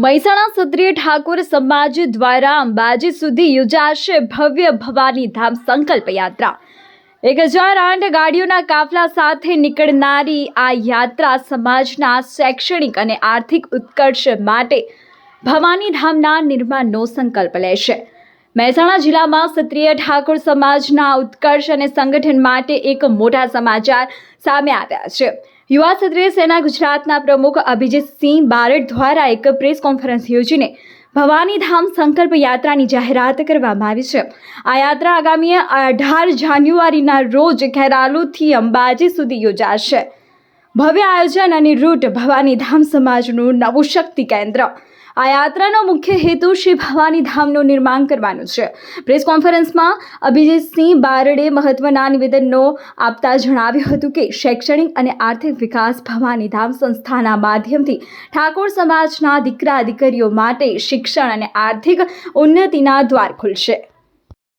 મહેસાણા ક્ષત્રિય ઠાકોર સમાજ દ્વારા અંબાજી સુધી યોજાશે ભવ્ય ભવાની ધામ સંકલ્પ યાત્રા। 1008 ગાડીઓના કાફલા સાથે નીકળનારી આ યાત્રા સમાજના શૈક્ષણિક અને આર્થિક ઉત્કર્ષ માટે ભવાની ધામના નિર્માણનો સંકલ્પ લેશે। મહેસાણા જિલ્લામાં ક્ષત્રિય ઠાકોર સમાજના ઉત્કર્ષ અને સંગઠન માટે એક મોટા સમાચાર સામે આવ્યા છે। યુવા ક્ષત્રિય સેના ગુજરાતના પ્રમુખ અભિજીતસિંહ બારડ દ્વારા એક પ્રેસ કોન્ફરન્સ યોજીને ભવાની ધામ સંકલ્પ યાત્રાની જાહેરાત કરવામાં આવી છે। આ યાત્રા આગામી 18 જાન્યુઆરીના રોજ ખેરાલુથી અંબાજી સુધી યોજાશે। ભવ્ય આયોજન અને રૂટ ભવાની ધામ સમાજનું નવું શક્તિ કેન્દ્ર। આ યાત્રાનો મુખ્ય હેતુ શ્રી ભવાની ધામનું નિર્માણ કરવાનો છે। પ્રેસ કોન્ફરન્સમાં અભિજીતસિંહ બારડે મહત્વના નિવેદનો આપતા જણાવ્યું હતું કે શૈક્ષણિક અને આર્થિક વિકાસ ભવાની ધામ સંસ્થાના માધ્યમથી ઠાકોર સમાજના દીકરા દીકરીઓ માટે શિક્ષણ અને આર્થિક ઉન્નતિના દ્વાર ખુલશે।